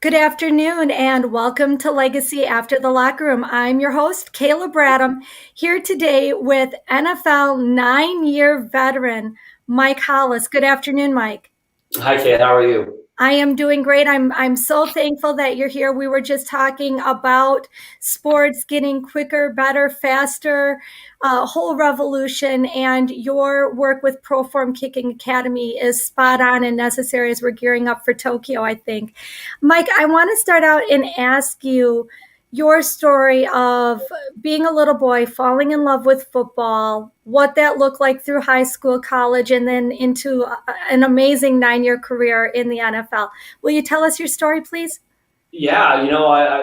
Good afternoon and welcome to Legacy After the Locker Room. I'm your host, Kayla Bradham, here today with NFL 9-year veteran Mike Hollis. Good afternoon, Mike. Hi, Kate. How are you? I am doing great. I'm so thankful that you're here. We were just talking about sports getting quicker, better, faster, a whole revolution, and your work with ProForm Kicking Academy is spot on and necessary as we're gearing up for Tokyo, I think. Mike, I want to start out and ask you your story of being a little boy, falling in love with football, what that looked like through high school, college, and then into an amazing 9-year career in the NFL. Will you tell us your story, please? Yeah,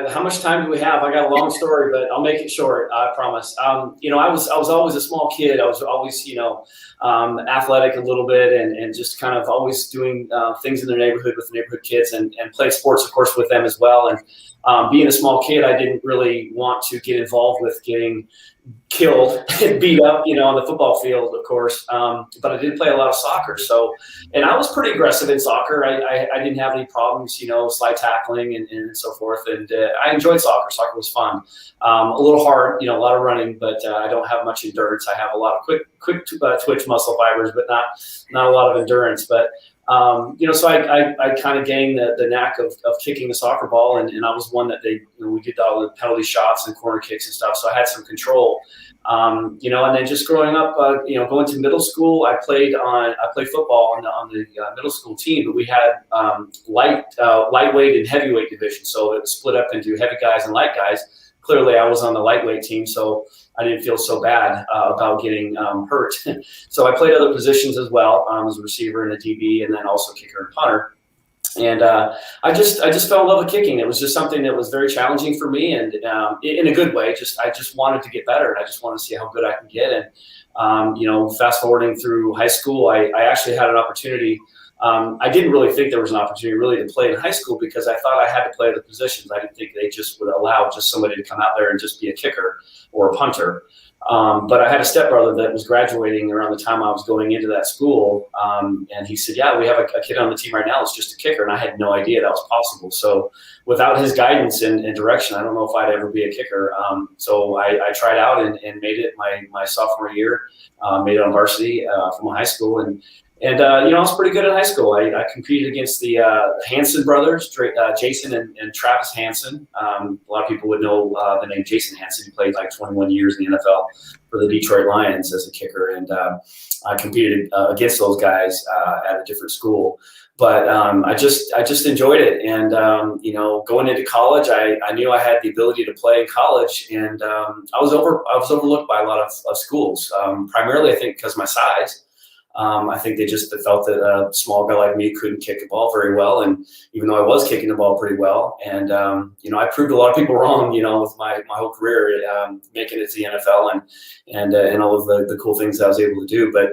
how much time do we have? I got a long story, but I'll make it short. I promise. I was always a small kid. I was always, athletic a little bit, and just kind of always doing things in the neighborhood with the neighborhood kids, and played sports, of course, with them as well. And being a small kid, I didn't really want to get involved with getting killed and beat up, on the football field, of course. But I did play a lot of soccer. And I was pretty aggressive in soccer. I didn't have any problems, slide tackling and so forth. And I enjoyed soccer. Soccer was fun. A little hard, a lot of running, but I don't have much endurance. I have a lot of quick twitch muscle fibers, but not a lot of endurance. But so I kind of gained the knack of kicking the soccer ball, and I was one that we did all the penalty shots and corner kicks and stuff. So I had some control, and then just growing up, going to middle school, I played football on the middle school team, but we had lightweight and heavyweight division. So it was split up into heavy guys and light guys. Clearly I was on the lightweight team, so I didn't feel so bad about getting hurt. So I played other positions as well, as a receiver and a DB, and then also kicker and punter. And I just fell in love with kicking. It was just something that was very challenging for me, and in a good way. I just wanted to get better, and I just wanted to see how good I can get. And fast forwarding through high school, I actually had an opportunity. I didn't really think there was an opportunity really to play in high school, because I thought I had to play the positions. I didn't think they just would allow just somebody to come out there and just be a kicker or a punter. But I had a stepbrother that was graduating around the time I was going into that school. And he said, yeah, we have a kid on the team right now that's just a kicker. And I had no idea that was possible. So without his guidance and direction, I don't know if I'd ever be a kicker. So I tried out and made it my sophomore year, made it on varsity from high school. And I was pretty good in high school. I competed against the Hansen brothers, Jason and Travis Hansen. A lot of people would know the name Jason Hansen. He played like 21 years in the NFL for the Detroit Lions as a kicker. And I competed against those guys at a different school. But I just enjoyed it. And, going into college, I knew I had the ability to play in college. And I was overlooked by a lot of schools, primarily, I think, because of my size. I think they just felt that a small guy like me couldn't kick a ball very well. And even though I was kicking the ball pretty well, and, I proved a lot of people wrong, with my whole career, making it to the NFL and all of the cool things I was able to do. But,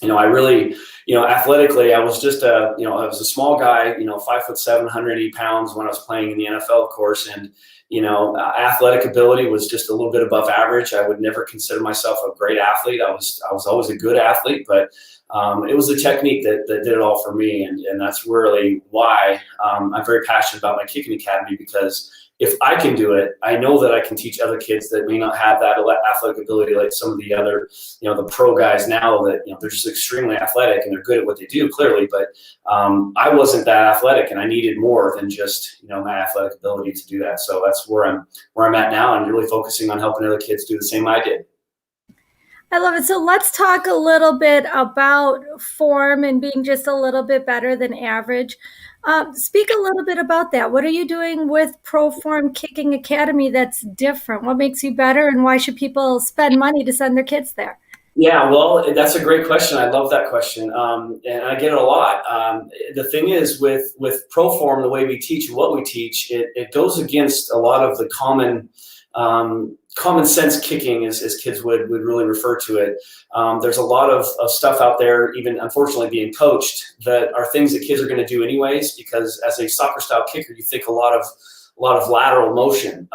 I really, athletically, I was just I was a small guy, 5'7", 180 pounds when I was playing in the NFL, of course. And, athletic ability was just a little bit above average. I would never consider myself a great athlete. I was always a good athlete, but it was the technique that did it all for me. And that's really why I'm very passionate about my kicking academy, because if I can do it, I know that I can teach other kids that may not have that athletic ability like some of the other, the pro guys now that, they're just extremely athletic and they're good at what they do, clearly. But I wasn't that athletic, and I needed more than just, my athletic ability to do that. So that's where I'm at now, and really focusing on helping other kids do the same I did. I love it. So let's talk a little bit about form and being just a little bit better than average. Speak a little bit about that. What are you doing with ProForm Kicking Academy that's different? What makes you better, and why should people spend money to send their kids there? Yeah, well, that's a great question. I love that question, and I get it a lot. The thing is, with ProForm, the way we teach and what we teach, it goes against a lot of the common sense kicking, as kids would really refer to it. There's a lot of stuff out there, even unfortunately being coached, that are things that kids are going to do anyways, because as a soccer style kicker, you think a lot of lateral motion.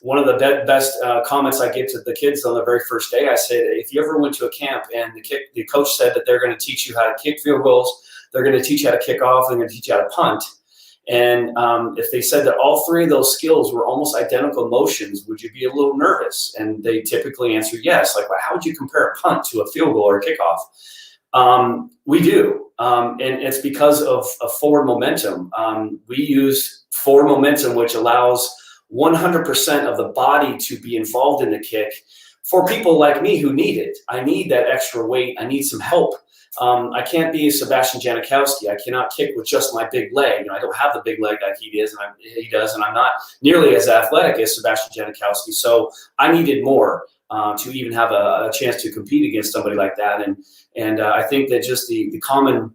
One of the best comments I give to the kids on the very first day, I say that if you ever went to a camp and the coach said that they're going to teach you how to kick field goals, they're going to teach you how to kick off, they're going to teach you how to punt, And if they said that all three of those skills were almost identical motions, would you be a little nervous? And they typically answer yes. Like, well, how would you compare a punt to a field goal or a kickoff? We do, and it's because of forward momentum. We use forward momentum, which allows 100% of the body to be involved in the kick. For people like me who need it, I need that extra weight. I need some help. I can't be Sebastian Janikowski. I cannot kick with just my big leg. I don't have the big leg like he does, and I'm not nearly as athletic as Sebastian Janikowski. So I needed more to even have a chance to compete against somebody like that. And I think that just the common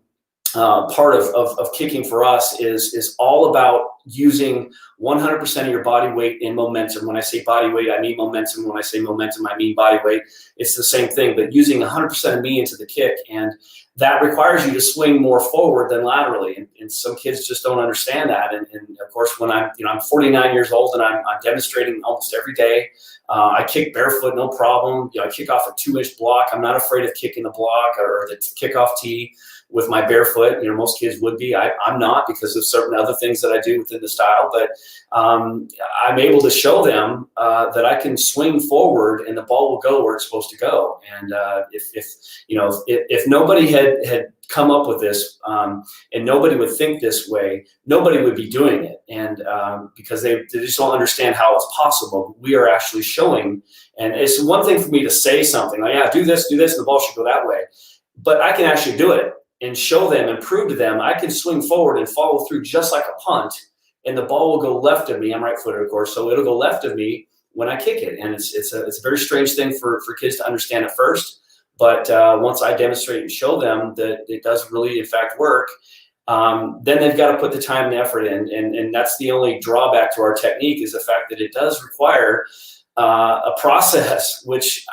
part of kicking for us is all about using 100% of your body weight in momentum. When I say body weight, I mean momentum. When I say momentum, I mean body weight. It's the same thing, but using 100% of me into the kick. And that requires you to swing more forward than laterally. And some kids just don't understand that. And of course, when I'm 49 years old and I'm demonstrating almost every day, I kick barefoot, no problem. I kick off a 2-inch block. I'm not afraid of kicking the block or the kickoff tee with my barefoot. Most kids would be. I'm not, because of certain other things that I do within the style. But I'm able to show them that I can swing forward and the ball will go where it's supposed to go. And if nobody had come up with this and nobody would think this way, nobody would be doing it. And because they just don't understand how it's possible. We are actually showing. And it's one thing for me to say something like, yeah, do this, and the ball should go that way. But I can actually do it and show them and prove to them I can swing forward and follow through just like a punt, and the ball will go left of me. I'm right-footed, of course, so it'll go left of me when I kick it. And it's a very strange thing for kids to understand at first. But once I demonstrate and show them that it does really, in fact, work, then they've got to put the time and effort in. And that's the only drawback to our technique, is the fact that it does require a process, which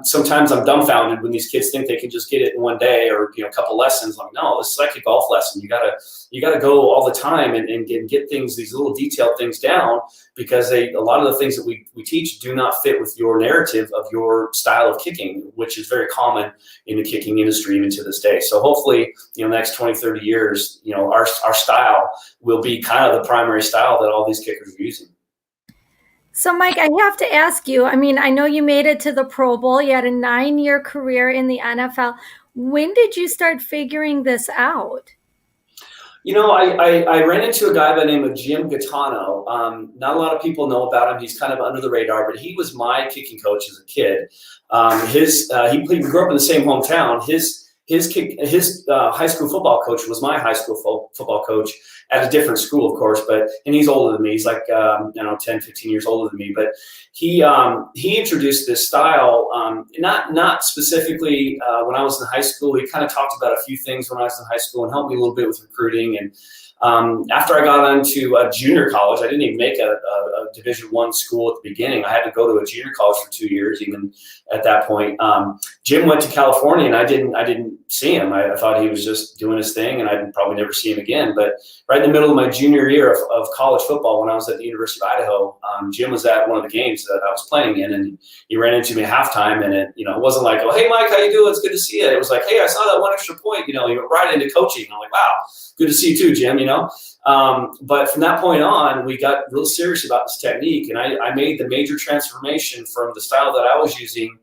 sometimes I'm dumbfounded when these kids think they can just get it in one day or a couple lessons. Like, no, this is like a golf lesson. You gotta go all the time and get things, these little detailed things down, because a lot of the things that we teach do not fit with your narrative of your style of kicking, which is very common in the kicking industry even to this day. So hopefully, the next 20, 30 years, our style will be kind of the primary style that all these kickers are using. So, Mike, I have to ask you, I know you made it to the Pro Bowl. You had a 9-year career in the NFL. When did you start figuring this out? I ran into a guy by the name of Jim Gaetano. Not a lot of people know about him. He's kind of under the radar, but he was my kicking coach as a kid. He grew up in the same hometown. His high school football coach was my high school football coach at a different school, of course, and he's older than me. He's like, 10, 15 years older than me, but he introduced this style, not specifically when I was in high school. He kind of talked about a few things when I was in high school and helped me a little bit with recruiting. And after I got into a junior college, I didn't even make a Division I school at the beginning. I had to go to a junior college for 2 years, even at that point. Jim went to California, and I didn't see him. I thought he was just doing his thing, and I'd probably never see him again. But right in the middle of my junior year of college football, when I was at the University of Idaho, Jim was at one of the games that I was playing in, and he ran into me at halftime. And it wasn't like, oh, hey, Mike, how you doing? It's good to see you. It was like, hey, I saw that one extra point. He went right into coaching. And I'm like, wow, good to see you too, Jim. But from that point on, we got real serious about this technique, and I made the major transformation from the style that I was using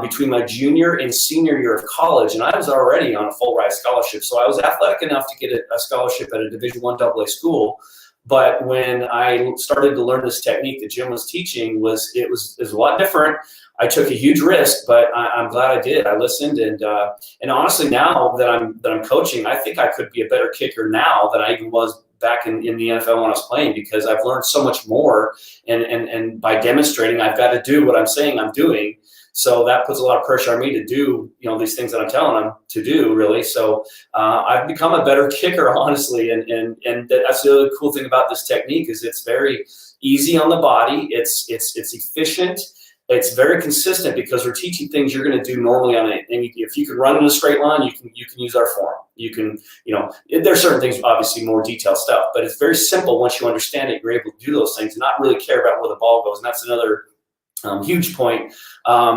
between my junior and senior year of college. And I was already on a full ride scholarship, so I was athletic enough to get a scholarship at a Division I AA school. But when I started to learn this technique that Jim was teaching, it was a lot different. I took a huge risk, but I'm glad I did. I listened, and honestly, now that I'm coaching, I think I could be a better kicker now than I even was back in the NFL when I was playing, because I've learned so much more, and by demonstrating, I've got to do what I'm saying I'm doing. So that puts a lot of pressure on me to do, these things that I'm telling them to do, really. So I've become a better kicker, honestly, and that's the other cool thing about this technique, is it's very easy on the body. It's efficient. It's very consistent, because we're teaching things you're going to do normally and if you can run in a straight line, you can use our form. You can, there's certain things, obviously more detailed stuff, but it's very simple. Once you understand it, you're able to do those things and not really care about where the ball goes. And that's another huge point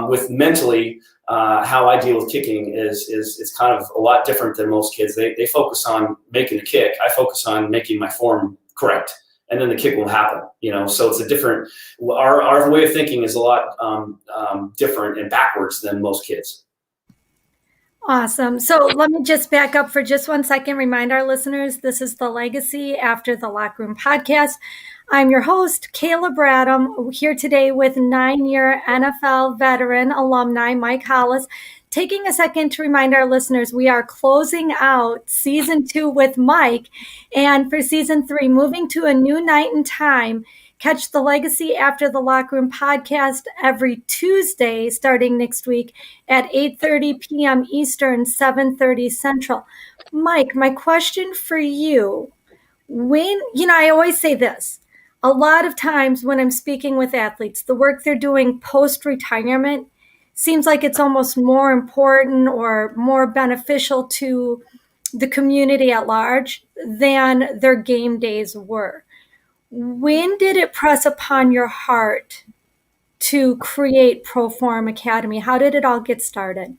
with mentally. how I deal with kicking is kind of a lot different than most kids. They focus on making the kick. I focus on making my form correct, and then the kick will happen. So it's a different. Our way of thinking is a lot different and backwards than most kids. Awesome. So let me just back up for just 1 second. Remind our listeners, this is the Legacy After the Locker Room podcast. I'm your host, Kayla Bradham, here today with 9-year NFL veteran alumni, Mike Hollis. Taking a second to remind our listeners, we are closing out season 2 with Mike. And for season 3, moving to a new night and time. Catch the Legacy After the Locker Room podcast every Tuesday starting next week at 8:30 p.m. Eastern, 7:30 Central. Mike, my question for you, I always say this, a lot of times when I'm speaking with athletes, the work they're doing post-retirement seems like it's almost more important or more beneficial to the community at large than their game days were. When did it press upon your heart to create ProForm Academy? How did it all get started?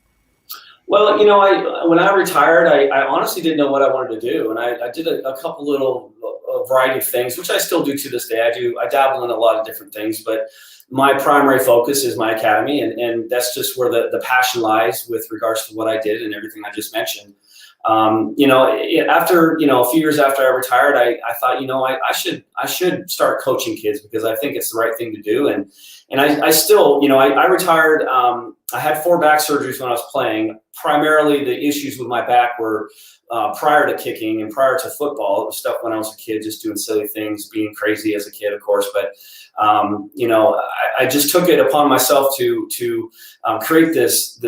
Well, when I retired, I honestly didn't know what I wanted to do. And I did a couple little variety of things, which I still do to this day. I dabble in a lot of different things, but my primary focus is my academy. And that's just where the passion lies with regards to what I did and everything I just mentioned. After, a few years after I retired, I thought, I should start coaching kids because I think it's the right thing to do. And I still, I retired. I had 4 back surgeries when I was playing. Primarily the issues with my back were prior to kicking and prior to football. It was stuff when I was a kid, just doing silly things, being crazy as a kid, of course. But, I just took it upon myself to create this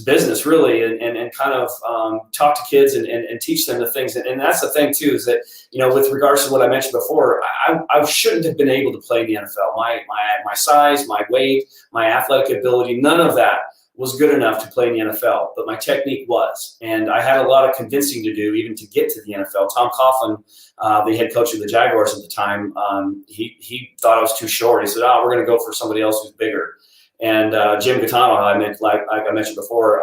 business really and kind of talk to kids and teach them the things. And that's the thing too, is that, with regards to what I mentioned before, I shouldn't have been able to play in the NFL. My size, my weight, my athletic ability, none of that was good enough to play in the NFL, but my technique was. And I had a lot of convincing to do even to get to the NFL. Tom Coughlin, the head coach of the Jaguars at the time, he thought I was too short. He said, we're going to go for somebody else who's bigger. And Jim Gattano, like I mentioned before,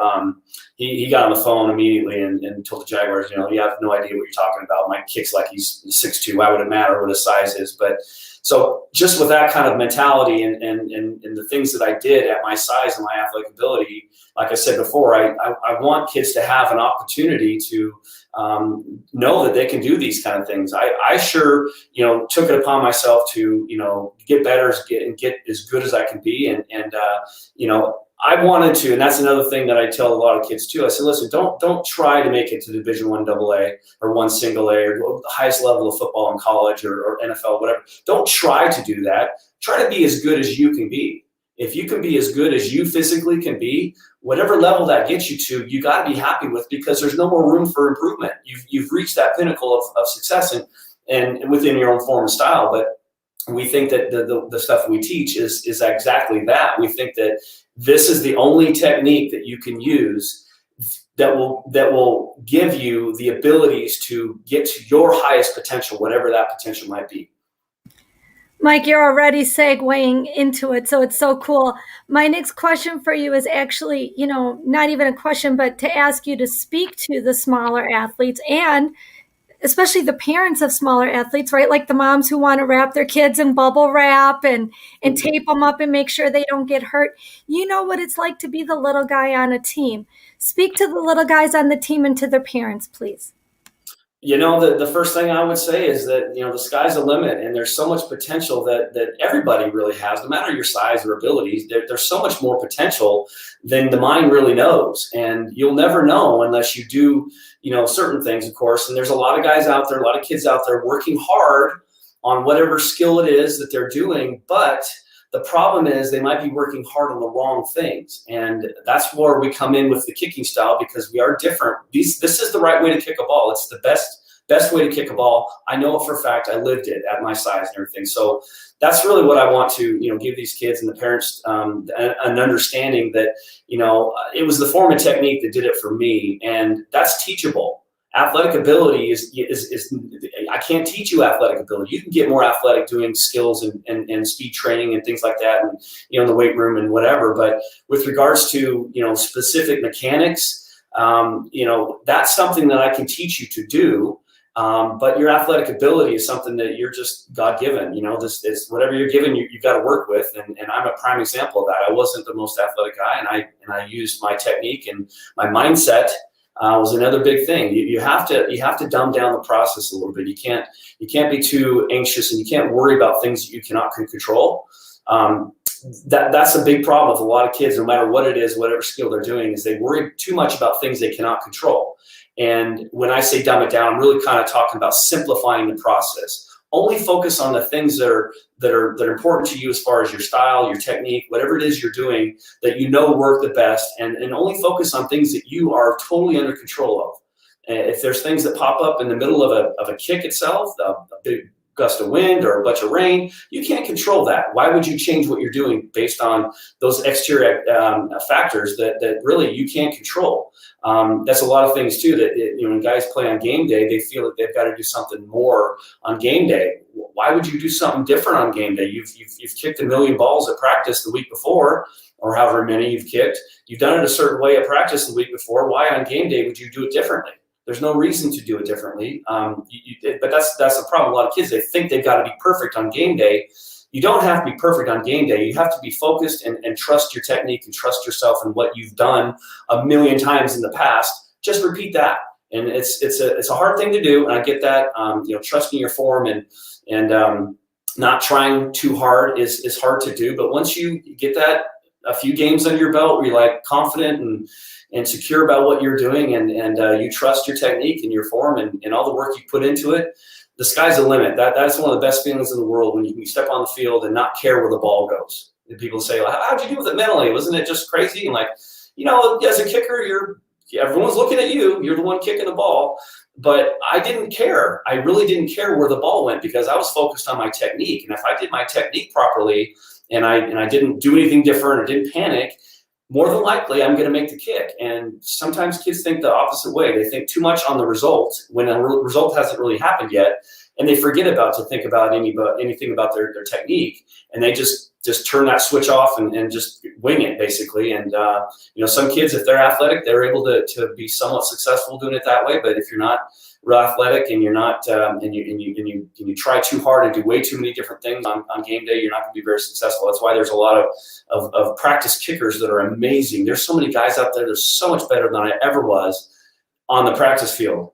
he got on the phone immediately and told the Jaguars, you have no idea what you're talking about. My kick's like he's 6'2". Why would it matter what his size is? But so just with that kind of mentality and the things that I did at my size and my athletic ability, like I said before, I want kids to have an opportunity to know that they can do these kind of things. I sure, took it upon myself to, get better and get as good as I can be. And I wanted to, and that's another thing that I tell a lot of kids too. I said, listen, don't try to make it to Division I AA or 1 single A or the highest level of football in college or NFL, whatever. Don't try to do that. Try to be as good as you can be. If you can be as good as you physically can be, whatever level that gets you to, you got to be happy with, because there's no more room for improvement. You've reached that pinnacle of success and within your own form and style. But we think that the stuff we teach is exactly that. We think that this is the only technique that you can use that will give you the abilities to get to your highest potential, whatever that potential might be. Mike, you're already segueing into it, so it's so cool. My next question for you is actually, not even a question, but to ask you to speak to the smaller athletes and especially the parents of smaller athletes, right? Like the moms who want to wrap their kids in bubble wrap and tape them up and make sure they don't get hurt. You know what it's like to be the little guy on a team. Speak to the little guys on the team and to their parents, please. The first thing I would say is that, the sky's the limit, and there's so much potential that everybody really has, no matter your size or abilities. There's so much more potential than the mind really knows. And you'll never know unless you do, certain things, of course. And there's a lot of guys out there, a lot of kids out there working hard on whatever skill it is that they're doing. But the problem is they might be working hard on the wrong things. And that's where we come in with the kicking style, because we are different. This is the right way to kick a ball. It's the best way to kick a ball. I know it for a fact. I lived it at my size and everything. So that's really what I want to, give these kids and the parents an understanding that, it was the form and technique that did it for me. And that's teachable. Athletic ability is I can't teach you athletic ability. You can get more athletic doing skills and speed training and things like that, and in the weight room and whatever. But with regards to specific mechanics, that's something that I can teach you to do. But your athletic ability is something that you're just God-given. This is whatever you're given, you've got to work with. And I'm a prime example of that. I wasn't the most athletic guy, and I used my technique and my mindset. Was another big thing. You have to dumb down the process a little bit. You can't be too anxious, and you can't worry about things that you cannot control. That's a big problem with a lot of kids, no matter what it is, whatever skill they're doing, is they worry too much about things they cannot control. And when I say dumb it down, I'm really kind of talking about simplifying the process. Only focus on the things that are important to you as far as your style, your technique, whatever it is you're doing that work the best, and only focus on things that you are totally under control of. And if there's things that pop up in the middle of a kick itself, a big gust of wind or a bunch of rain, you can't control that. Why would you change what you're doing based on those exterior factors that really you can't control? That's a lot of things too, that when guys play on game day, they feel that they've got to do something more on game day. Why would you do something different on game day? You've kicked 1 million balls at practice the week before, or however many you've kicked. You've done it a certain way at practice the week before. Why on game day would you do it differently? There's no reason to do it differently. But that's the problem. A lot of kids, they think they've got to be perfect on game day. You don't have to be perfect on game day. You have to be focused and trust your technique and trust yourself and what you've done 1 million times in the past. Just repeat that. And it's a hard thing to do. And I get that. Trusting your form and not trying too hard is hard to do. But once you get that a few games under your belt where you're like confident and secure about what you're doing, and you trust your technique and your form and all the work you put into it, the sky's the limit. That's one of the best feelings in the world, when you can step on the field and not care where the ball goes. And people say, well, how'd you do with it mentally? Wasn't it just crazy? And as a kicker, everyone's looking at you. You're the one kicking the ball. But I didn't care. I really didn't care where the ball went, because I was focused on my technique. And if I did my technique properly and I didn't do anything different or didn't panic, more than likely I'm going to make the kick. And sometimes kids think the opposite way. They think too much on the result when a result hasn't really happened yet, and they forget to think about anything about their technique, and they just turn that switch off and just wing it, basically. And some kids, if they're athletic, they're able to be somewhat successful doing it that way. But if you're not real athletic and you're not and you try too hard and do way too many different things on game day, you're not going to be very successful. That's why there's a lot of practice kickers that are amazing. There's so many guys out there that are so much better than I ever was on the practice field.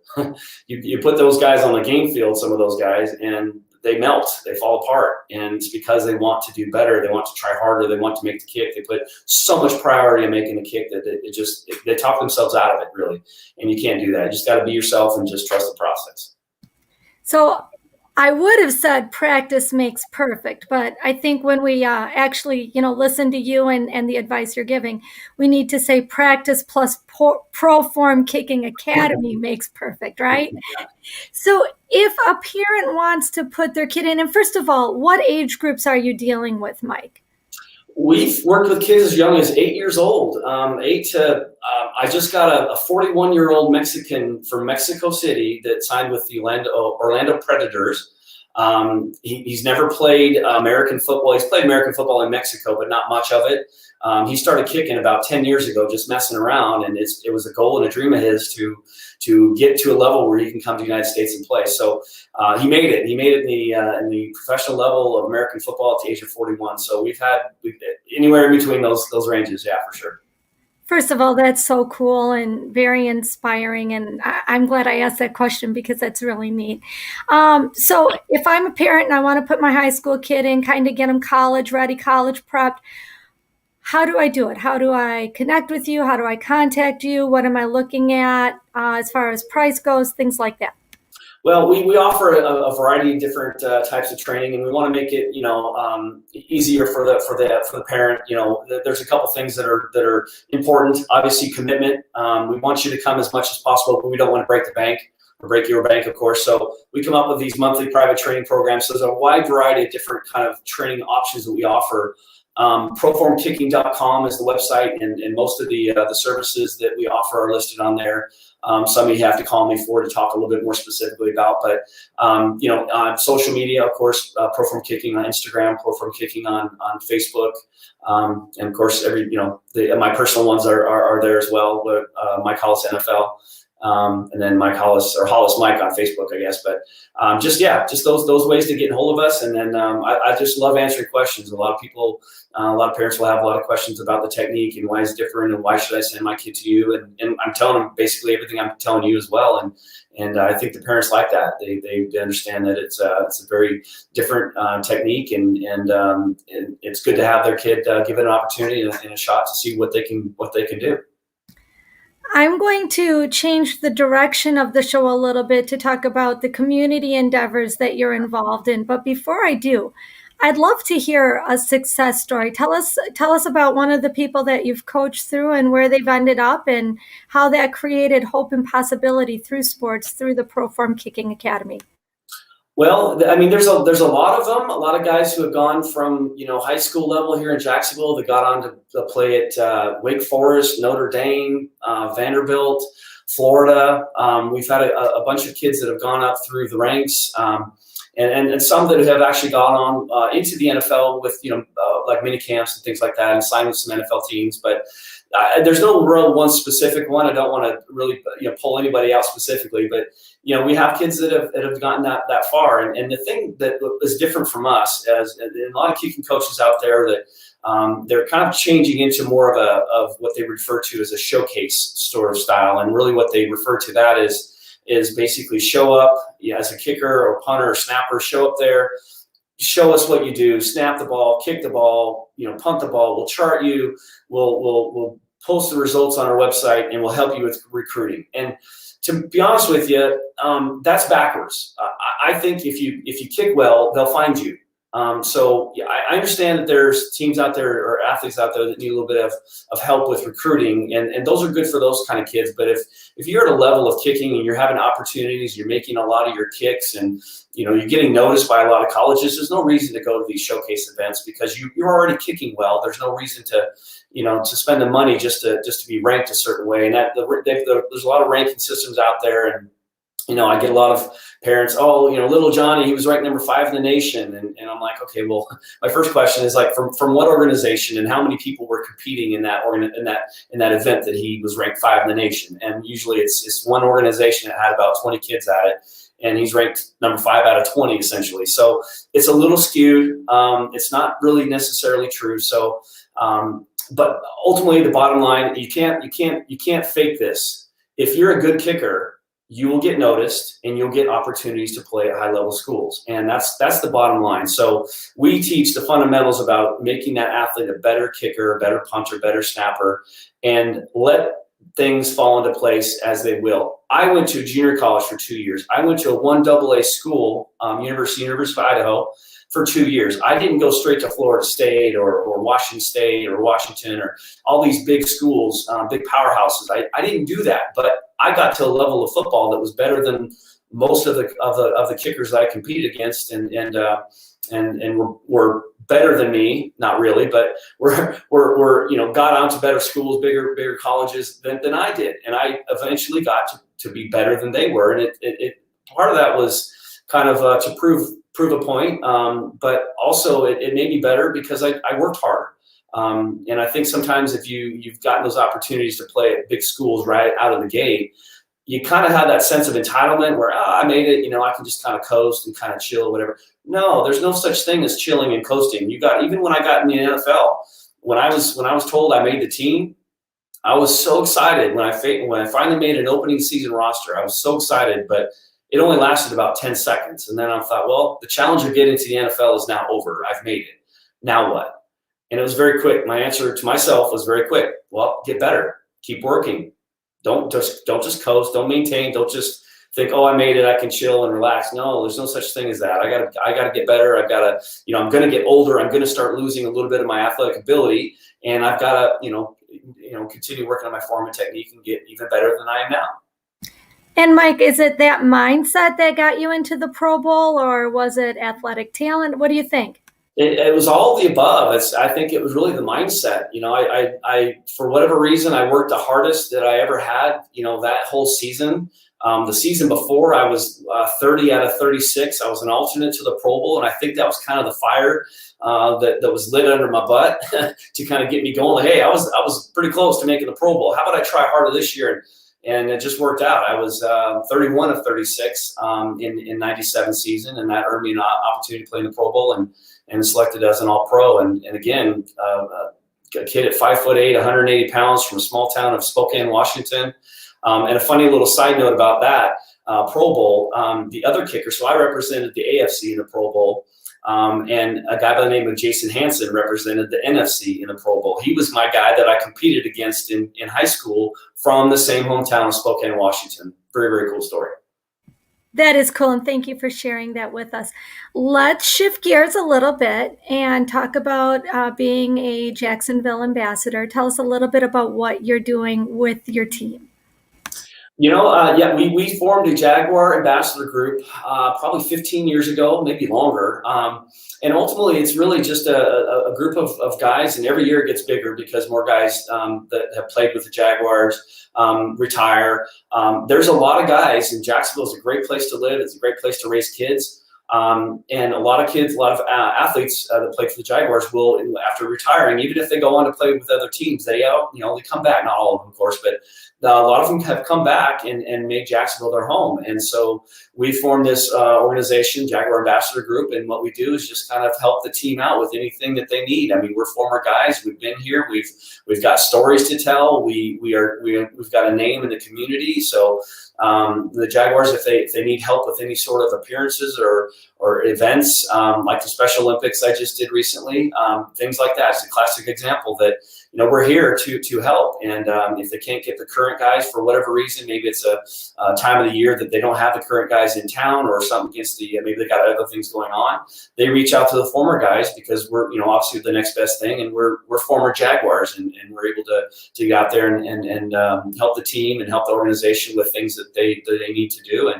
You put those guys on the game field, some of those guys, and they melt, they fall apart. And it's because they want to do better. They want to try harder. They want to make the kick. They put so much priority in making the kick that they talk themselves out of it, really. And you can't do that. You just got to be yourself and just trust the process. So I would have said practice makes perfect, but I think when we actually, listen to you and the advice you're giving, we need to say practice plus ProForm Kicking Academy makes perfect, right? So if a parent wants to put their kid in, and first of all, what age groups are you dealing with, Mike? We've worked with kids as young as 8 years old. I just got a 41-year-old Mexican from Mexico City that signed with the Orlando Predators. He's never played American football. He's played American football in Mexico, but not much of it. He started kicking about 10 years ago, just messing around, and it was a goal and a dream of his to get to a level where he can come to the United States and play. So he made it. He made it in the professional level of American football at the age of 41. So we've anywhere in between those ranges, yeah, for sure. First of all, that's so cool and very inspiring, and I'm glad I asked that question because that's really neat. So if I'm a parent and I want to put my high school kid in, kind of get them college ready, college prepped, how do I do it? How do I connect with you? How do I contact you? What am I looking at as far as price goes, things like that? Well, we offer a variety of different types of training, and we want to make it, easier for the parent. There's a couple things that are important. Obviously, commitment. We want you to come as much as possible, but we don't want to break the bank or break your bank, of course. So we come up with these monthly private training programs. So there's a wide variety of different kind of training options that we offer. ProFormKicking.com is the website, and most of the services that we offer are listed on there. some you have to call me for to talk a little bit more specifically about. But on social media, of course, ProForm Kicking on Instagram, ProForm Kicking on Facebook, and of course my personal ones are there as well. Mike Hollis NFL. And then Mike Hollis or Hollis Mike on Facebook, I guess. But just those ways to get a hold of us. And then I just love answering questions. A lot of parents will have a lot of questions about the technique and why it's different and why should I send my kid to you. And I'm telling them basically everything I'm telling you as well. And I think the parents like that. They understand that it's a very different technique, and it's good to have their kid give it an opportunity and a shot to see what they can do. I'm going to change the direction of the show a little bit to talk about the community endeavors that you're involved in. But before I do, I'd love to hear a success story. Tell us about one of the people that you've coached through and where they've ended up and how that created hope and possibility through sports through the ProForm Kicking Academy. Well, I mean, there's a lot of them. A lot of guys who have gone from high school level here in Jacksonville that got on to play at Wake Forest, Notre Dame, Vanderbilt, Florida. We've had a bunch of kids that have gone up through the ranks, and some that have actually gone on into the NFL with like mini camps and things like that, and signed with some NFL teams. But there's no real one specific one. I don't want to really pull anybody out specifically, but we have kids that have gotten that far. And the thing that is different from us, as a lot of kicking coaches out there, that they're kind of changing into more of what they refer to as a showcase sort of style. And really what they refer to that is basically show up as a kicker or punter or snapper, show up there, show us what you do, snap the ball, kick the ball, punt the ball. We'll chart you. We'll post the results on our website, and we'll help you with recruiting. And to be honest with you, that's backwards. I think if you kick well, they'll find you. So I understand that there's teams out there or athletes out there that need a little bit of help with recruiting, and those are good for those kind of kids. But if you're at a level of kicking and you're having opportunities, you're making a lot of your kicks, and you're getting noticed by a lot of colleges, there's no reason to go to these showcase events because you're already kicking well. There's no reason to to spend the money just to be ranked a certain way. And there's a lot of ranking systems out there, and I get a lot of parents, little Johnny, he was ranked number 5 in the nation. And I'm like, okay, well, my first question is like, from what organization and how many people were competing in that event that he was ranked 5 in the nation? And usually it's one organization that had about 20 kids at it, and he's ranked number 5 out of 20 essentially. So it's a little skewed. It's not really necessarily true. So, but ultimately the bottom line, you can't fake this. If you're a good kicker, you will get noticed and you'll get opportunities to play at high level schools. And that's the bottom line. So we teach the fundamentals about making that athlete a better kicker, a better punter, better snapper, and let things fall into place as they will. I went to a junior college for 2 years. I went to a 1AA school, University of Idaho, for 2 years. I didn't go straight to Florida State or Washington State or Washington or all these big schools, big powerhouses. I didn't do that, but I got to a level of football that was better than most of the kickers that I competed against, and were better than me. Not really, but were got onto better schools, bigger colleges than I did, and I eventually got to be better than they were. And it part of that was kind of to prove a point, but also it made me better because I worked hard. And I think sometimes if you've gotten those opportunities to play at big schools right out of the gate, you kind of have that sense of entitlement where I made it, I can just kind of coast and kind of chill, whatever. No, there's no such thing as chilling and coasting. Even when I got in the NFL, when I was told I made the team, I was so excited when I finally made an opening season roster. I was so excited, but it only lasted about 10 seconds. And then I thought, well, the challenge of getting to the NFL is now over. I've made it. Now what? And it was very quick. My answer to myself was very quick. Well, get better. Keep working. Don't just coast. Don't maintain. Don't just think, oh, I made it. I can chill and relax. No, there's no such thing as that. I gotta get better. I've gotta, I'm gonna get older. I'm gonna start losing a little bit of my athletic ability, and I've gotta, continue working on my form and technique and get even better than I am now. And Mike, is it that mindset that got you into the Pro Bowl, or was it athletic talent? What do you think? It was all of the above. I think it was really the mindset. I for whatever reason, I worked the hardest that I ever had, that whole season. The season before, I was 30 out of 36. I was an alternate to the Pro Bowl, and I think that was kind of the fire that was lit under my butt to kind of get me going. Like, hey, I was pretty close to making the Pro Bowl. How about I try harder this year? And it just worked out. I was 31 of 36 in 97 season, and that earned me an opportunity to play in the Pro Bowl and selected as an All-Pro. And again, a kid at 5'8", 180 pounds from a small town of Spokane, Washington. And a funny little side note about that Pro Bowl, the other kicker. So I represented the AFC in the Pro Bowl. And a guy by the name of Jason Hansen represented the NFC in the Pro Bowl. He was my guy that I competed against in high school from the same hometown of Spokane, Washington. Very, very cool story. That is cool, and thank you for sharing that with us. Let's shift gears a little bit and talk about being a Jacksonville ambassador. Tell us a little bit about what you're doing with your team. Yeah, we formed a Jaguar ambassador group probably 15 years ago, maybe longer. And ultimately, it's really just a group of guys, and every year it gets bigger because more guys that have played with the Jaguars retire. There's a lot of guys, and Jacksonville is a great place to live. It's a great place to raise kids. And a lot of kids, a lot of athletes that play for the Jaguars will, after retiring, even if they go on to play with other teams, they come back. Not all of them, of course, but a lot of them have come back and made Jacksonville their home. And so we formed this organization, Jaguar Ambassador Group, and what we do is just kind of help the team out with anything that they need. I mean, we're former guys. We've been here. We've got stories to tell. We've got a name in the community. So the Jaguars, if they need help with any sort of appearances or events, like the Special Olympics I just did recently, things like that. It's a classic example that we're here to help. And if they can't get the current guys for whatever reason, maybe it's a time of the year that they don't have the current guys in town or something against maybe they got other things going on, they reach out to the former guys because we're obviously the next best thing, and we're former Jaguars, and we're able to get out there and help the team and help the organization with things that they need to do,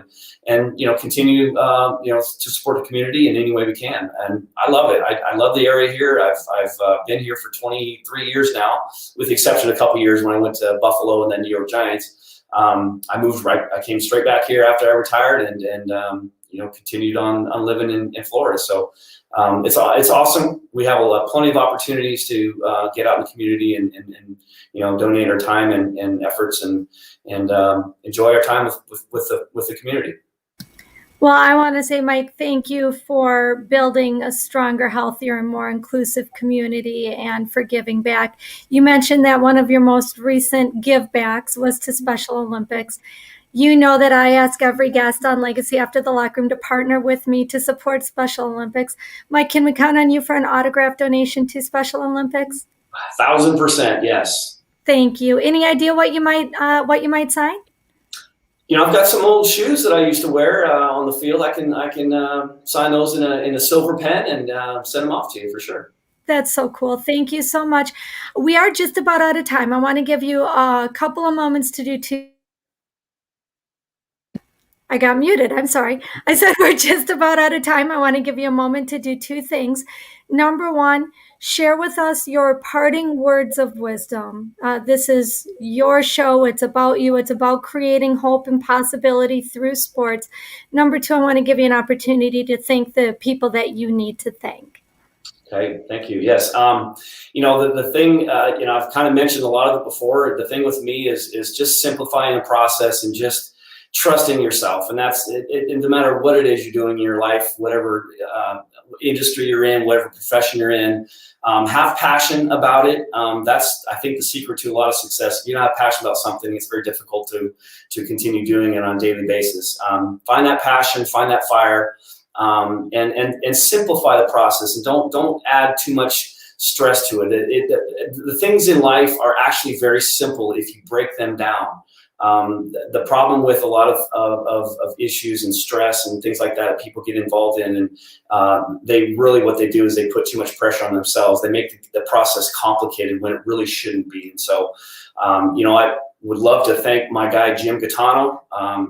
and continue to support the community in any way we can. And I love it. I love the area here. I've been here for 23 years now, with the exception of a couple of years when I went to Buffalo and then New York Giants. I came straight back here after I retired and continued on living in Florida. So it's awesome. We have plenty of opportunities to get out in the community and donate our time and efforts and enjoy our time with the community. Well, I want to say, Mike, thank you for building a stronger, healthier, and more inclusive community and for giving back. You mentioned that one of your most recent give backs was to Special Olympics. You know that I ask every guest on Legacy After the Locker Room to partner with me to support Special Olympics. Mike, can we count on you for an autograph donation to Special Olympics? 1,000%, yes. Thank you. Any idea what you might sign? I've got some old shoes that I used to wear on the field. I can sign those in a silver pen and send them off to you for sure. That's so cool. Thank you so much. We are just about out of time. I want to give you a couple of moments to do two. I got muted. I'm sorry. I said we're just about out of time. I want to give you a moment to do two things. Number one, share with us your parting words of wisdom. This is your show. It's about you. It's about creating hope and possibility through sports. Number two, I want to give you an opportunity to thank the people that you need to thank. Okay, thank you. Yes. The thing, I've kind of mentioned a lot of it before. The thing with me is just simplifying the process and just trusting yourself. And that's it, no matter what it is you're doing in your life, whatever industry you're in, whatever profession you're in, have passion about it. That's, I think, the secret to a lot of success. If you don't have passion about something, it's very difficult to continue doing it on a daily basis. Find that passion, find that fire, and simplify the process, and don't add too much stress to it. The things in life are actually very simple if you break them down. The problem with a lot of issues and stress and things like that people get involved in, and what they do is they put too much pressure on themselves. They make the process complicated when it really shouldn't be. And so, would love to thank my guy, Jim Gattano.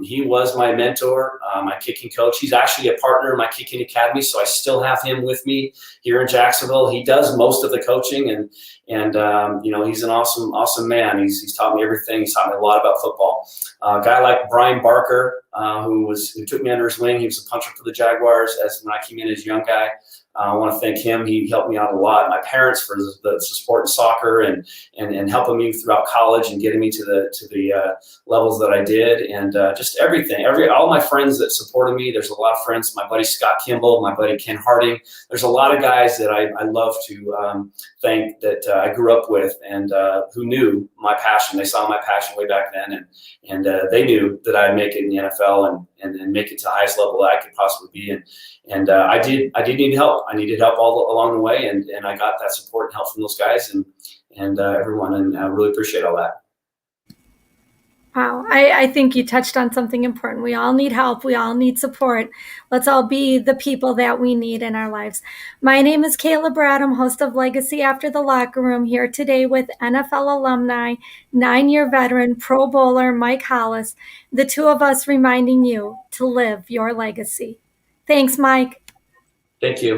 He was my mentor, my kicking coach. He's actually a partner in my kicking academy, so I still have him with me here in Jacksonville. He does most of the coaching, and he's an awesome man. He's taught me everything. He's taught me a lot about football. A guy like Brian Barker, who took me under his wing. He was a puncher for the Jaguars when I came in as a young guy. I want to thank him. He helped me out a lot. My parents for the support in soccer and helping me throughout college and getting me to the levels that I did, and just everything. All my friends that supported me. There's a lot of friends. My buddy Scott Kimball, my buddy Ken Harding. There's a lot of guys that I love to thank that I grew up with and who knew my passion. They saw my passion way back then, and they knew that I'd make it in the NFL and make it to the highest level that I could possibly be. And I did need help. I needed help all along the way, and I got that support and help from those guys and everyone, and I really appreciate all that. Wow, I think you touched on something important. We all need help. We all need support. Let's all be the people that we need in our lives. My name is Kayla Bradham, host of Legacy After the Locker Room, here today with NFL alumni, 9-year veteran, Pro Bowler Mike Hollis, the two of us reminding you to live your legacy. Thanks, Mike. Thank you.